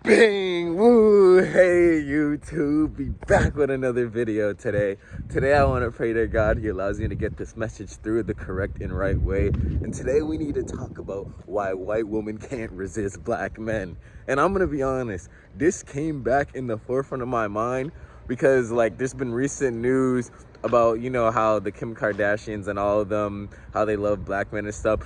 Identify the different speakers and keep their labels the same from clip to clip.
Speaker 1: Bang! Woo! Hey YouTube, be back with another video today. Today I want to pray to God He allows me to get this message through the correct and right way. And today we need to talk about why white women can't resist black men. And I'm gonna be honest, this came back in the forefront of my mind because there's been recent news about how the Kim Kardashians and all of them, how they love black men and stuff.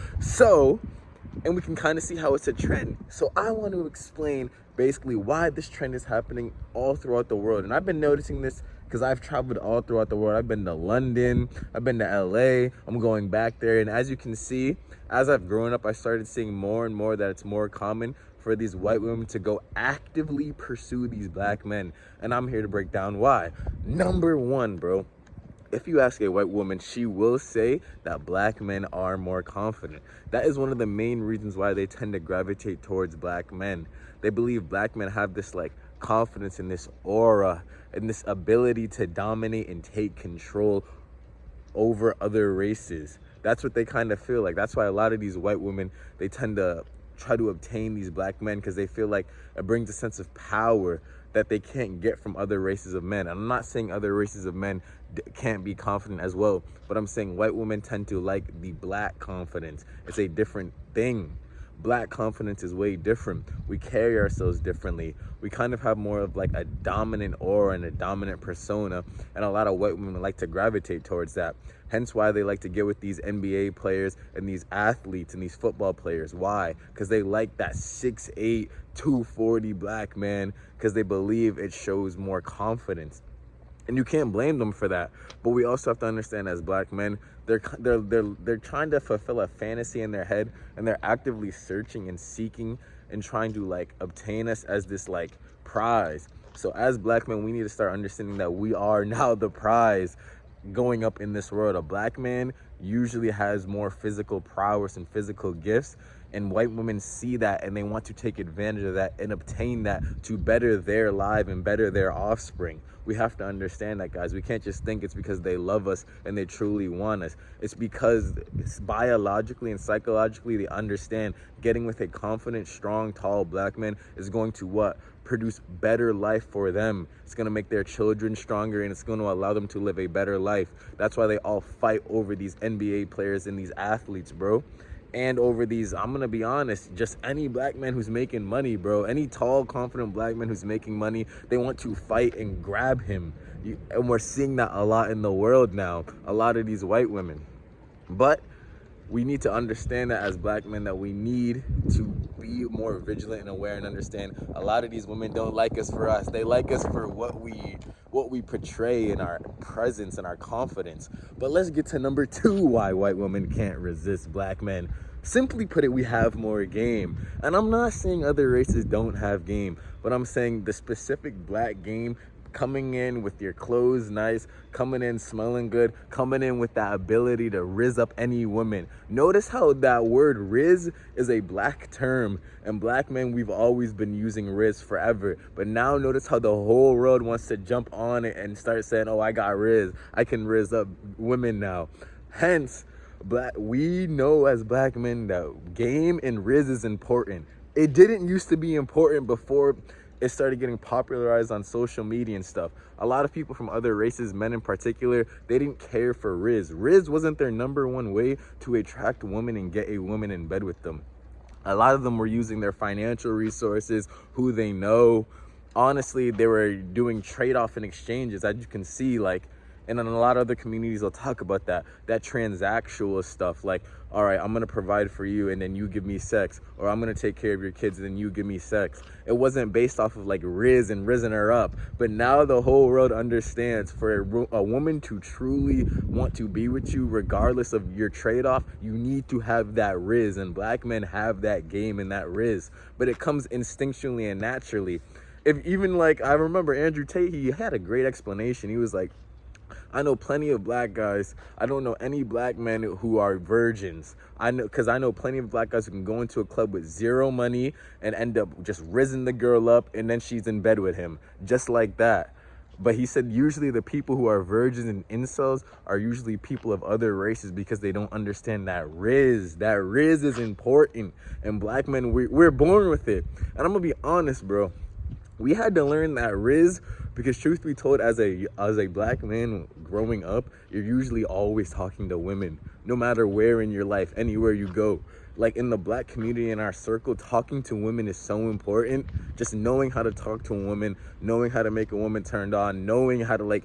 Speaker 1: And we can kind of see how it's a trend. So I want to explain basically why this trend is happening all throughout the world. And I've been noticing this because I've traveled all throughout the world. I've been to London, I've been to LA, I'm going back there. And as you can see, as I've grown up, I started seeing more and more that it's more common for these white women to go actively pursue these black men. And I'm here to break down why. Number one, bro. If you ask a white woman, she will say that black men are more confident. That is one of the main reasons why they tend to gravitate towards black men. They believe black men have this confidence in this aura and this ability to dominate and take control over other races. That's what they kind of feel like. That's why a lot of these white women, they tend to try to obtain these black men because they feel like it brings a sense of power that they can't get from other races of men. I'm not saying other races of men can't be confident as well, but I'm saying white women tend to like the black confidence. It's a different thing. Black confidence is way different. We carry ourselves differently. We kind of have more of a dominant aura and a dominant persona, and a lot of white women like to gravitate towards that. Hence why they like to get with these NBA players and these athletes and these football players. Why? Because they like that 6'8", 240 black man, because they believe it shows more confidence. And you can't blame them for that. But we also have to understand, as black men, they're trying to fulfill a fantasy in their head, and they're actively searching and seeking and trying to obtain us as this prize. So as black men, we need to start understanding that we are now the prize going up in this world. A black man usually has more physical prowess and physical gifts, and white women see that and they want to take advantage of that and obtain that to better their life and better their offspring. We have to understand that, guys. We can't just think it's because they love us and they truly want us. It's because biologically and psychologically they understand getting with a confident, strong, tall black man is going to produce better life for them. It's going to make their children stronger, and it's going to allow them to live a better life. That's why they all fight over these NBA players and these athletes, bro. And over these, I'm gonna be honest, just any black man who's making money, bro. Any tall, confident black man who's making money, they want to fight and grab him. And we're seeing that a lot in the world now, a lot of these white women. But we need to understand that as black men, that we need to be more vigilant and aware and understand a lot of these women don't like us for us. They like us for what we portray in our presence and our confidence. But let's get to number two, why white women can't resist black men. Simply put it, we have more game. And I'm not saying other races don't have game, but I'm saying the specific black game, coming in with your clothes nice, coming in smelling good, coming in with that ability to rizz up any woman. Notice how that word rizz is a black term, and black men, we've always been using rizz forever. But now notice how the whole world wants to jump on it and start saying, oh, I got rizz, I can rizz up women now. Hence, we know as black men that game and rizz is important. It didn't used to be important before it started getting popularized on social media and stuff. A lot of people from other races, men in particular, they didn't care for rizz. Rizz wasn't their number one way to attract women and get a woman in bed with them. A lot of them were using their financial resources, who they know. Honestly, they were doing trade-off and exchanges, as you can see, and in a lot of other communities, they'll talk about that transactional stuff. All right, I'm gonna provide for you and then you give me sex, or I'm gonna take care of your kids and then you give me sex. It wasn't based off of Rizz and rizzing her up. But now the whole world understands, for a woman to truly want to be with you, regardless of your trade-off, you need to have that rizz, and black men have that game and that rizz. But it comes instinctually and naturally. If even I remember Andrew Tate, he had a great explanation. He was like, I know plenty of black guys. I don't know any black men who are virgins. I know plenty of black guys who can go into a club with zero money and end up just rizzing the girl up, and then she's in bed with him, just like that. But he said usually the people who are virgins and incels are usually people of other races because they don't understand that Rizz. That Rizz is important. And black men, we're born with it. And I'm going to be honest, bro. We had to learn that Rizz because truth be told, as a black man growing up, you're usually always talking to women, no matter where in your life, anywhere you go. Like in the black community, in our circle, talking to women is so important. Just knowing how to talk to a woman, knowing how to make a woman turned on, knowing how to like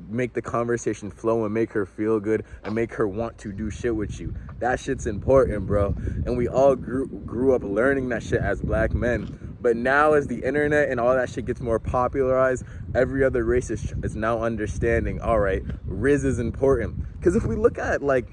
Speaker 1: make the conversation flow and make her feel good and make her want to do shit with you. That shit's important, bro. And we all grew up learning that shit as black men. But now as the internet and all that shit gets more popularized, every other race is now understanding, all right, Rizz is important. Because if we look at like,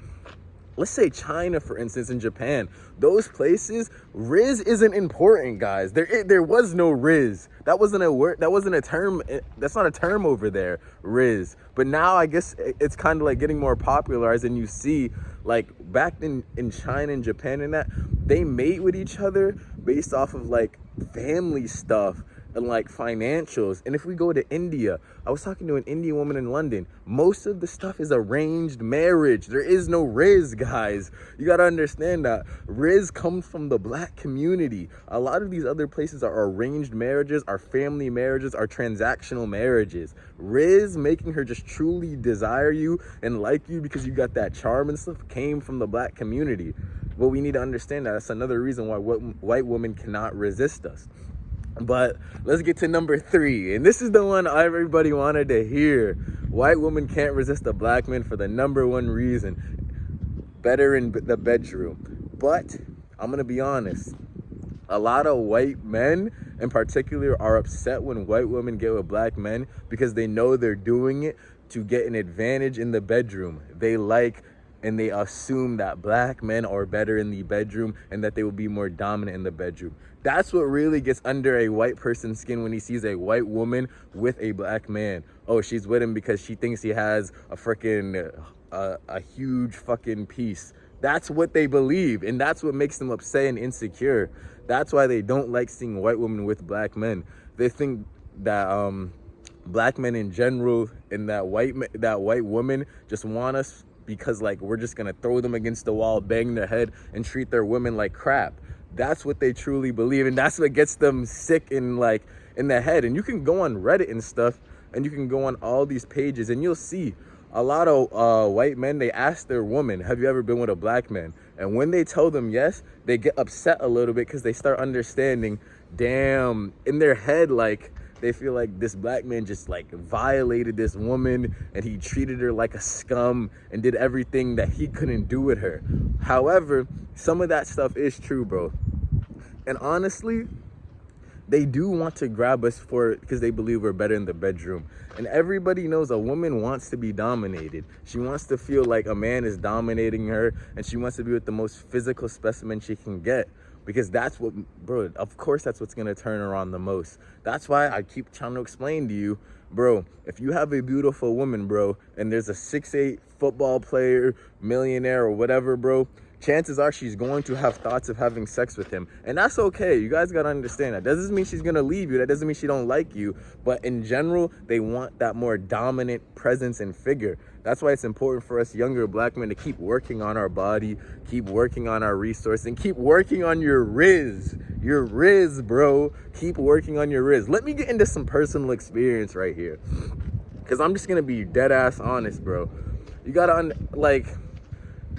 Speaker 1: let's say China, for instance, and Japan, those places, Rizz isn't important, guys. There was no Rizz. That wasn't a word. That wasn't a term. That's not a term over there, Rizz. But now I guess it's kind of like getting more popularized, and you see, like back in China and Japan and that, they mate with each other based off of like family stuff and like financials. And if we go to India, I was talking to an Indian woman in London. Most of the stuff is arranged marriage. There is no Rizz, guys. You gotta understand that. Rizz comes from the black community. A lot of these other places are arranged marriages, are family marriages, are transactional marriages. Rizz, making her just truly desire you and like you because you got that charm and stuff, came from the black community. But we need to understand that. That's another reason why white women cannot resist us. But let's get to number 3, and this is the one everybody wanted to hear. White women can't resist a black man for the number 1 reason: better in the bedroom. But I'm gonna be honest, a lot of white men in particular are upset when white women get with black men because they know they're doing it to get an advantage in the bedroom. They like and they assume that black men are better in the bedroom and that they will be more dominant in the bedroom. That's what really gets under a white person's skin when he sees a white woman with a black man. Oh, she's with him because she thinks he has a freaking a huge fucking piece. That's what they believe, and that's what makes them upset and insecure. That's why they don't like seeing white women with black men. They think that black men in general and that white woman just want us because like we're just gonna throw them against the wall, bang their head, and treat their women like crap. That's what they truly believe, and that's what gets them sick in the head. And you can go on Reddit and stuff, and you can go on all these pages, and you'll see a lot of white men, they ask their woman, have you ever been with a black man? And when they tell them yes, they get upset a little bit because they start understanding, damn, in their head, like they feel like this black man just like violated this woman and he treated her like a scum and did everything that he couldn't do with her. However, some of that stuff is true, bro. And honestly, they do want to grab us for it because they believe we're better in the bedroom. And everybody knows a woman wants to be dominated. She wants to feel like a man is dominating her, and she wants to be with the most physical specimen she can get. Because that's what, bro, of course that's what's gonna turn her on the most. That's why I keep trying to explain to you, bro, if you have a beautiful woman, bro, and there's a 6'8" football player, millionaire or whatever, bro, chances are she's going to have thoughts of having sex with him. And that's okay. You guys got to understand that. That doesn't mean she's going to leave you. That doesn't mean she don't like you. But in general, they want that more dominant presence and figure. That's why it's important for us younger black men to keep working on our body, keep working on our resources, and keep working on your Rizz. Your Rizz, bro. Keep working on your Rizz. Let me get into some personal experience right here, because I'm just going to be dead ass honest, bro. You got to,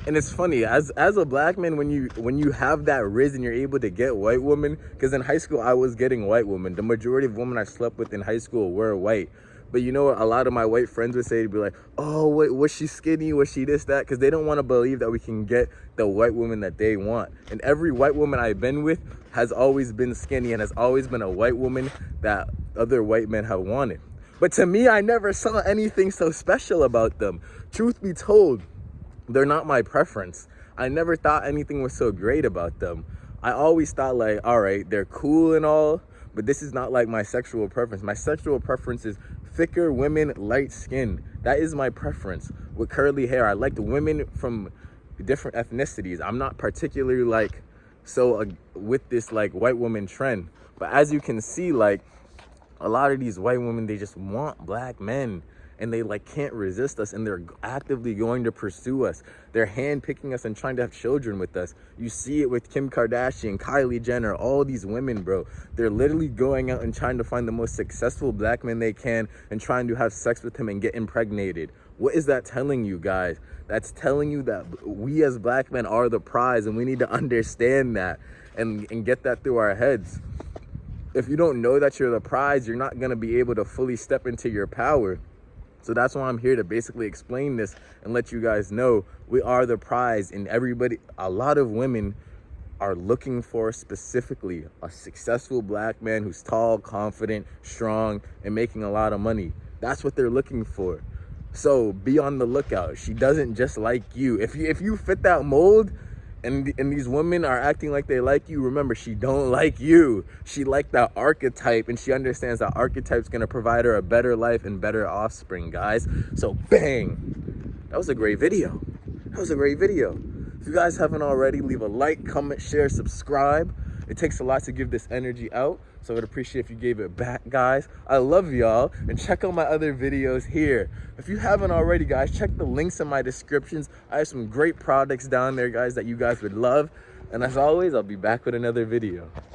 Speaker 1: and it's funny, as a black man, when you have that Rizz and you're able to get white women, because in high school I was getting white women. The majority of women I slept with in high school were white. But you know what a lot of my white friends would say? To be like, oh, wait, was she skinny? Was she this, that? Because they don't want to believe that we can get the white woman that they want. And every white woman I've been with has always been skinny and has always been a white woman that other white men have wanted. But to me, I never saw anything so special about them. Truth be told, they're not my preference. I never thought anything was so great about them. I always thought like, all right, they're cool and all, but this is not like my sexual preference. My sexual preference is thicker women, light skin. That is my preference. With curly hair, I like the women from different ethnicities. I'm not particularly with this like white woman trend. But as you can see, like A lot of these white women, they just want black men, and they like can't resist us, and they're actively going to pursue us. They're handpicking us and trying to have children with us. You see it with Kim Kardashian, Kylie Jenner, all these women, bro. They're literally going out and trying to find the most successful black men they can and trying to have sex with him and get impregnated. What is that telling you guys? That's telling you that we as black men are the prize, and we need to understand that and get that through our heads. If you don't know that you're the prize, you're not gonna be able to fully step into your power. So that's why I'm here to basically explain this and let you guys know we are the prize, and a lot of women are looking for specifically a successful black man who's tall, confident, strong, and making a lot of money. That's what they're looking for. So be on the lookout. She doesn't just like you. If you fit that mold, and these women are acting like they like you, remember, she don't like you. She like that archetype, and she understands that archetype's gonna provide her a better life and better offspring, guys. So bang, that was a great video. That was a great video. If you guys haven't already, leave a like, comment, share, subscribe. It takes a lot to give this energy out, so I would appreciate if you gave it back, guys. I love y'all, and check out my other videos here. If you haven't already, guys, check the links in my descriptions. I have some great products down there, guys, that you guys would love. And as always, I'll be back with another video.